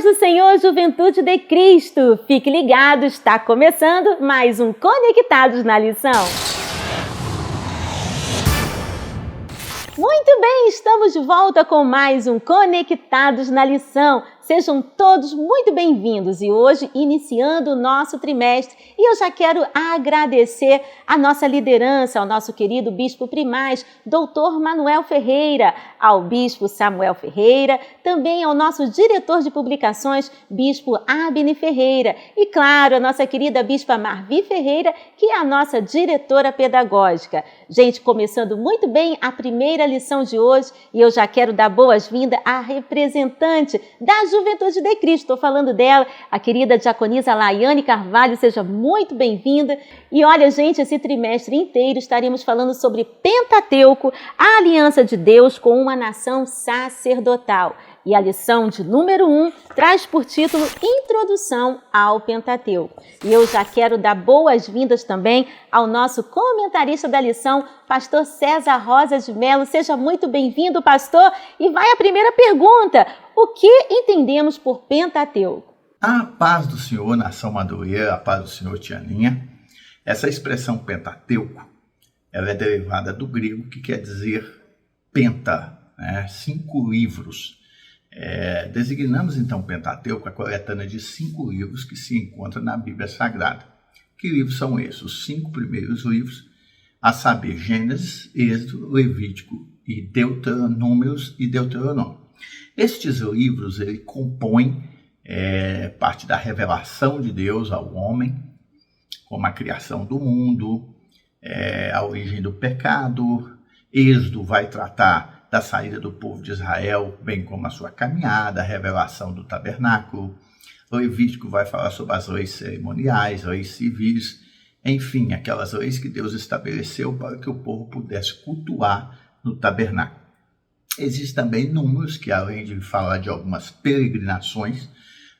paz do Senhor, juventude de Cristo! Fique ligado, está começando mais um Conectados na Lição. Muito bem, estamos de volta com mais um Conectados na Lição. Sejam todos muito bem-vindos e hoje iniciando o nosso trimestre e eu já quero agradecer a nossa liderança, ao nosso querido Bispo Primaz, Dr. Manuel Ferreira, ao Bispo Samuel Ferreira, também ao nosso diretor de publicações, Bispo Abne Ferreira e, claro, a nossa querida Bispa Marvi Ferreira, que é a nossa diretora pedagógica. Gente, começando muito bem a primeira lição de hoje e eu já quero dar boas-vindas à representante da Juventude de Cristo, estou falando dela, a querida diaconisa Laiane Carvalho, seja muito bem-vinda. E olha, gente, esse trimestre inteiro estaremos falando sobre Pentateuco, a aliança de Deus com uma nação sacerdotal. E a lição de número 1 traz por título Introdução ao Pentateuco. E eu já quero dar boas-vindas também ao nosso comentarista da lição, pastor César Rosa de Mello. Seja muito bem-vindo, pastor. E vai a primeira pergunta. O que entendemos por Pentateuco? A paz do Senhor, nação madureira, a paz do Senhor, Tianinha. Essa expressão Pentateuco, ela é derivada do grego, que quer dizer penta, 5 livros. Designamos então Pentateuco, a coletânea de 5 livros que se encontram na Bíblia Sagrada. Que livros são esses? Os 5 primeiros livros, a saber, Gênesis, Êxodo, Levítico e Números e Deuteronômio. Estes livros ele compõem parte da revelação de Deus ao homem, como a criação do mundo, a origem do pecado. Êxodo vai tratar da saída do povo de Israel, bem como a sua caminhada, a revelação do tabernáculo. O Levítico vai falar sobre as leis cerimoniais, leis civis, enfim, aquelas leis que Deus estabeleceu para que o povo pudesse cultuar no tabernáculo. Existe também Números, que além de falar de algumas peregrinações,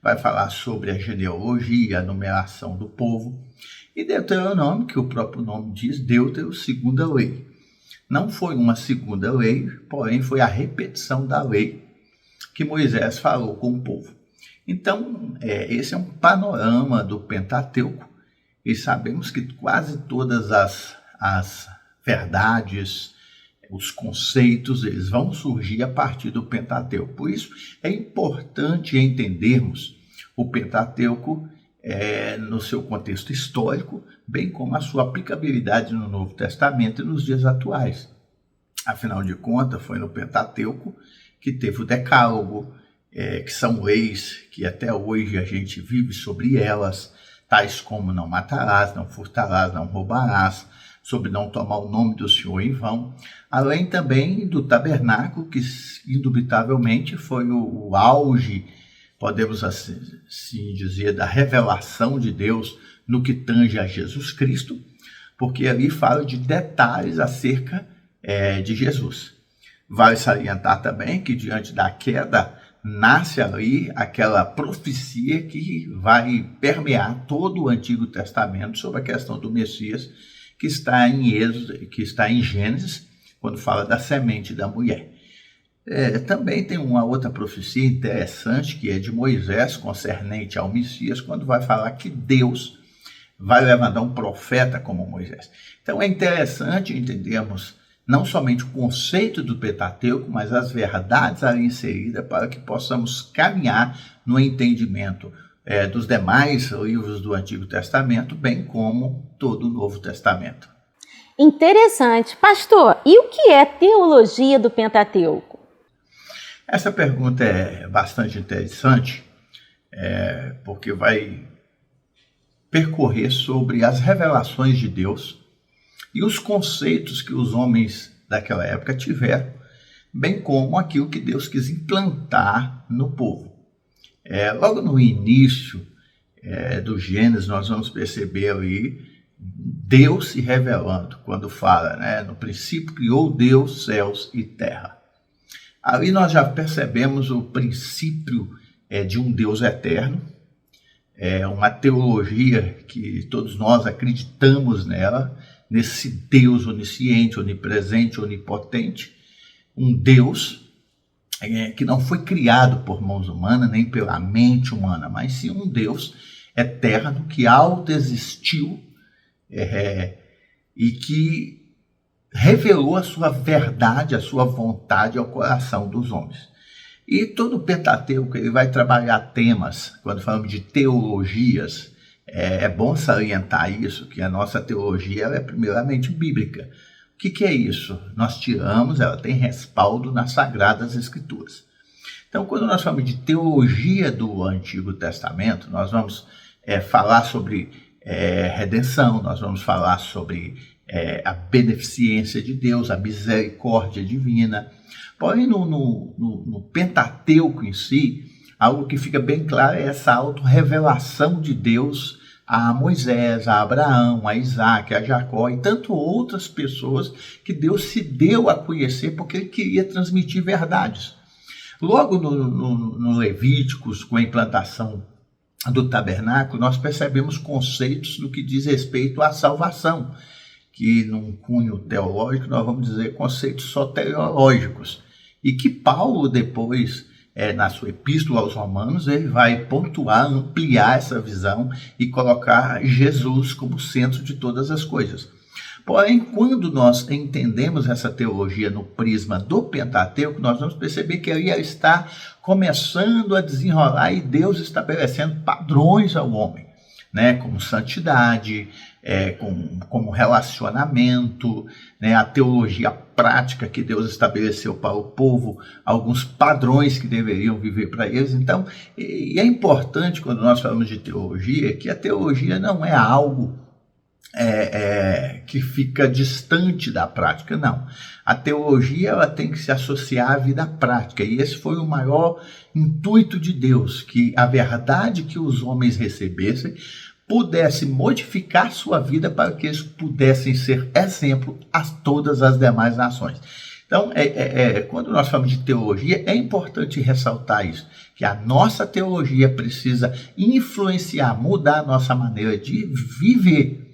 vai falar sobre a genealogia, a numeração do povo. E Deuteronômio, que o próprio nome diz, Deutero, segunda lei. Não foi uma segunda lei, porém foi a repetição da lei que Moisés falou com o povo. Então, esse é um panorama do Pentateuco e sabemos que quase todas as verdades, os conceitos, eles vão surgir a partir do Pentateuco. Por isso, é importante entendermos o Pentateuco no seu contexto histórico, bem como a sua aplicabilidade no Novo Testamento e nos dias atuais. Afinal de contas, foi no Pentateuco que teve o Decálogo, que são leis que até hoje a gente vive sobre elas, tais como não matarás, não furtarás, não roubarás, sobre não tomar o nome do Senhor em vão, além também do tabernáculo, que indubitavelmente foi o auge, podemos assim dizer, da revelação de Deus no que tange a Jesus Cristo, porque ali fala de detalhes acerca de Jesus. Vale salientar também que diante da queda nasce ali aquela profecia que vai permear todo o Antigo Testamento sobre a questão do Messias, que está em Êxodo, que está em Gênesis, quando fala da semente da mulher. Também tem uma outra profecia interessante, que é de Moisés, concernente ao Messias, quando vai falar que Deus vai levantar um profeta como Moisés. Então é interessante entendermos não somente o conceito do Pentateuco, mas as verdades ali inseridas para que possamos caminhar no entendimento dos demais livros do Antigo Testamento, bem como todo o Novo Testamento. Interessante. Pastor, e o que é teologia do Pentateuco? Essa pergunta é bastante interessante, porque vai percorrer sobre as revelações de Deus e os conceitos que os homens daquela época tiveram, bem como aquilo que Deus quis implantar no povo. Logo no início do Gênesis, nós vamos perceber ali Deus se revelando, quando fala, no princípio criou Deus céus e terra. Ali nós já percebemos o princípio de um Deus eterno, uma teologia que todos nós acreditamos nela, nesse Deus onisciente, onipresente, onipotente, um Deus que não foi criado por mãos humanas, nem pela mente humana, mas sim um Deus eterno que autoexistiu e que revelou a sua verdade, a sua vontade ao coração dos homens. E todo o Pentateuco ele vai trabalhar temas, quando falamos de teologias, é bom salientar isso, que a nossa teologia ela é primeiramente bíblica. O que é isso? Nós tiramos, ela tem respaldo nas Sagradas Escrituras. Então, quando nós falamos de teologia do Antigo Testamento, nós vamos falar sobre redenção, nós vamos falar sobre a beneficência de Deus, a misericórdia divina. Porém, no Pentateuco em si, algo que fica bem claro é essa autorrevelação de Deus a Moisés, a Abraão, a Isaac, a Jacó e tanto outras pessoas que Deus se deu a conhecer porque ele queria transmitir verdades. Logo no Levíticos, com a implantação do tabernáculo, nós percebemos conceitos no que diz respeito à salvação, que num cunho teológico nós vamos dizer conceitos soteriológicos, e que Paulo depois, na sua epístola aos Romanos, ele vai pontuar, ampliar essa visão e colocar Jesus como centro de todas as coisas. Porém, quando nós entendemos essa teologia no prisma do Pentateuco, nós vamos perceber que ali ela está começando a desenrolar e Deus estabelecendo padrões ao homem, né? Como santidade, como relacionamento, né? A teologia prática que Deus estabeleceu para o povo, alguns padrões que deveriam viver para eles. Então, é importante quando nós falamos de teologia, que a teologia não é algo que fica distante da prática, não. A teologia ela tem que se associar à vida prática, e esse foi o maior intuito de Deus, que a verdade que os homens recebessem pudesse modificar sua vida para que eles pudessem ser exemplo a todas as demais nações. Então, quando nós falamos de teologia, é importante ressaltar isso, que a nossa teologia precisa influenciar, mudar a nossa maneira de viver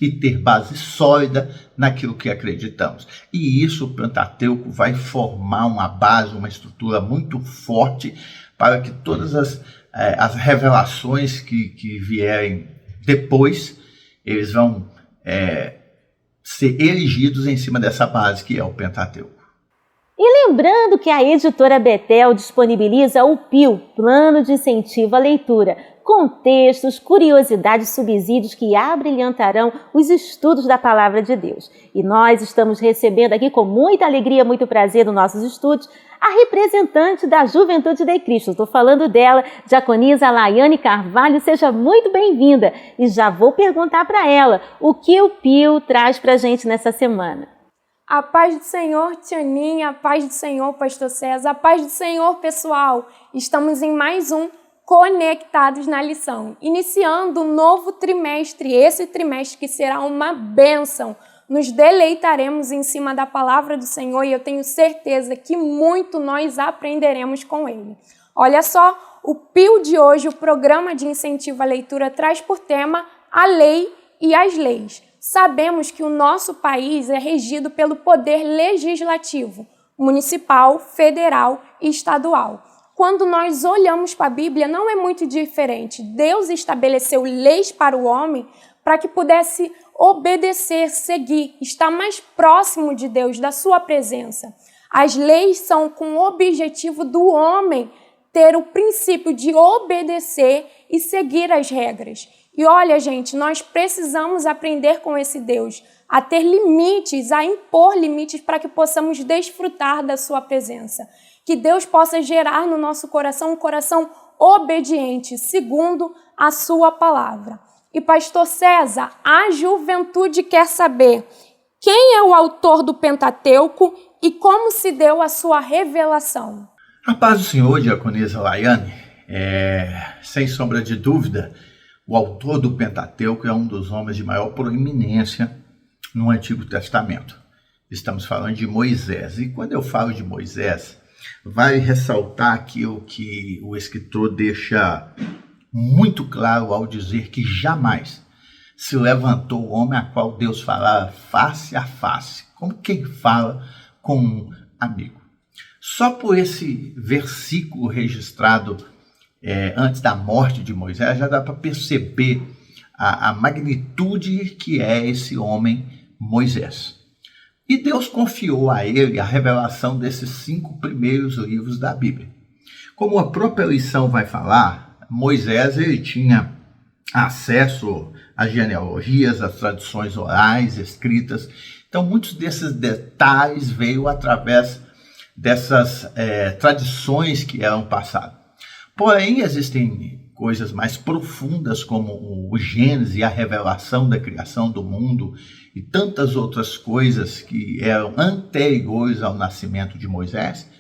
e ter base sólida naquilo que acreditamos. E isso o Pentateuco vai formar uma base, uma estrutura muito forte para que todas as revelações que vierem depois, eles vão ser erigidos em cima dessa base que é o Pentateuco. E lembrando que a editora Betel disponibiliza o PIL, Plano de Incentivo à Leitura, com textos, curiosidades, subsídios que abrilhantarão os estudos da Palavra de Deus. E nós estamos recebendo aqui com muita alegria, muito prazer nos nossos estudos, a representante da Juventude de Cristo. Estou falando dela, diaconisa Laiane Carvalho, seja muito bem-vinda. E já vou perguntar para ela o que o PIL traz para a gente nessa semana. A paz do Senhor, Tianinha, a paz do Senhor, Pastor César, a paz do Senhor, pessoal. Estamos em mais um Conectados na Lição, iniciando um novo trimestre, esse trimestre que será uma bênção. Nos deleitaremos em cima da palavra do Senhor e eu tenho certeza que muito nós aprenderemos com ele. Olha só, o PIL de hoje, o Programa de Incentivo à Leitura, traz por tema a lei e as leis. Sabemos que o nosso país é regido pelo poder legislativo, municipal, federal e estadual. Quando nós olhamos para a Bíblia, não é muito diferente. Deus estabeleceu leis para o homem para que pudesse obedecer, seguir, estar mais próximo de Deus, da sua presença. As leis são com o objetivo do homem ter o princípio de obedecer e seguir as regras. E olha, gente, nós precisamos aprender com esse Deus a ter limites, a impor limites para que possamos desfrutar da sua presença. Que Deus possa gerar no nosso coração um coração obediente, segundo a sua palavra. E Pastor César, a juventude quer saber quem é o autor do Pentateuco e como se deu a sua revelação. A paz do Senhor, diaconisa Laiane, sem sombra de dúvida, o autor do Pentateuco é um dos homens de maior proeminência no Antigo Testamento. Estamos falando de Moisés. E quando eu falo de Moisés, vai ressaltar aquilo que o escritor deixa muito claro ao dizer que jamais se levantou o homem a qual Deus falava face a face, como quem fala com um amigo. Só por esse versículo registrado antes da morte de Moisés, já dá para perceber a magnitude que é esse homem Moisés. E Deus confiou a ele a revelação desses 5 primeiros livros da Bíblia. Como a própria lição vai falar, Moisés ele tinha acesso às genealogias, às tradições orais, escritas. Então, muitos desses detalhes veio através dessas tradições que eram passadas. Porém, existem coisas mais profundas como o Gênesis e a revelação da criação do mundo e tantas outras coisas que eram anteriores ao nascimento de Moisés,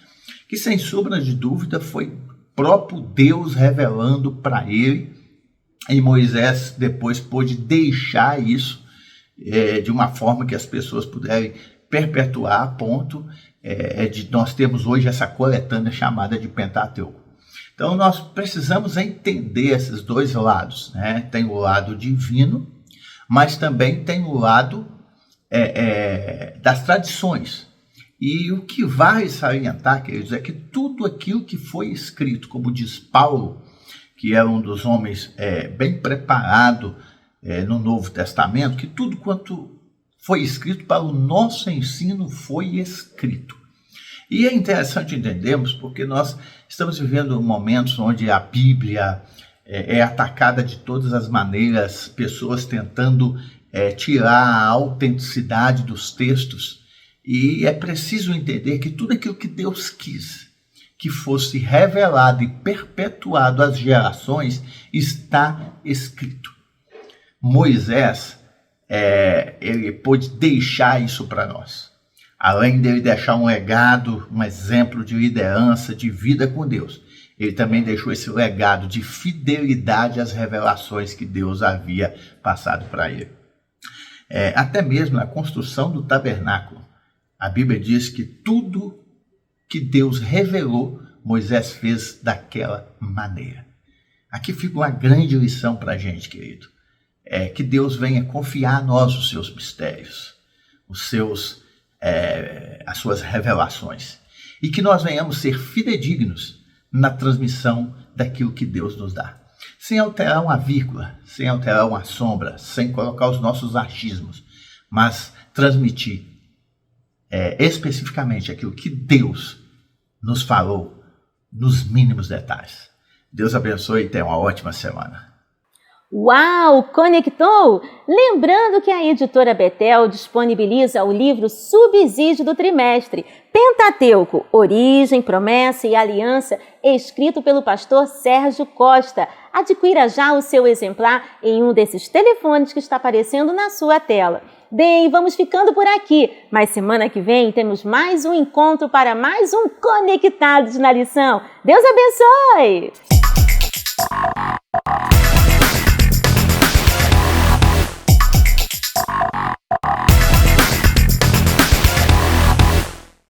que sem sombra de dúvida foi próprio Deus revelando para ele, e Moisés depois pôde deixar isso de uma forma que as pessoas puderem perpetuar a ponto de nós termos hoje essa coletânea chamada de Pentateuco. Então nós precisamos entender esses dois lados, né? Tem o lado divino, mas também tem o lado das tradições. E o que vai salientar, queridos, é que tudo aquilo que foi escrito, como diz Paulo, que era um dos homens bem preparado no Novo Testamento, que tudo quanto foi escrito para o nosso ensino foi escrito. E é interessante entendermos porque nós estamos vivendo momentos onde a Bíblia é atacada de todas as maneiras, pessoas tentando tirar a autenticidade dos textos. E é preciso entender que tudo aquilo que Deus quis que fosse revelado e perpetuado às gerações está escrito. Moisés, ele pôde deixar isso para nós. Além dele deixar um legado, um exemplo de liderança, de vida com Deus, ele também deixou esse legado de fidelidade às revelações que Deus havia passado para ele. Até mesmo na construção do tabernáculo, a Bíblia diz que tudo que Deus revelou, Moisés fez daquela maneira. Aqui fica uma grande lição para a gente, querido. Que Deus venha confiar a nós os seus mistérios, as suas revelações. E que nós venhamos ser fidedignos na transmissão daquilo que Deus nos dá. Sem alterar uma vírgula, sem alterar uma sombra, sem colocar os nossos achismos, mas transmitir especificamente aquilo que Deus nos falou nos mínimos detalhes. Deus abençoe e tenha uma ótima semana. Uau! Conectou? Lembrando que a editora Betel disponibiliza o livro Subsídio do Trimestre, Pentateuco, Origem, Promessa e Aliança, escrito pelo pastor Sérgio Costa. Adquira já o seu exemplar em um desses telefones que está aparecendo na sua tela. Bem, vamos ficando por aqui, mas semana que vem temos mais um encontro para mais um Conectados na Lição. Deus abençoe!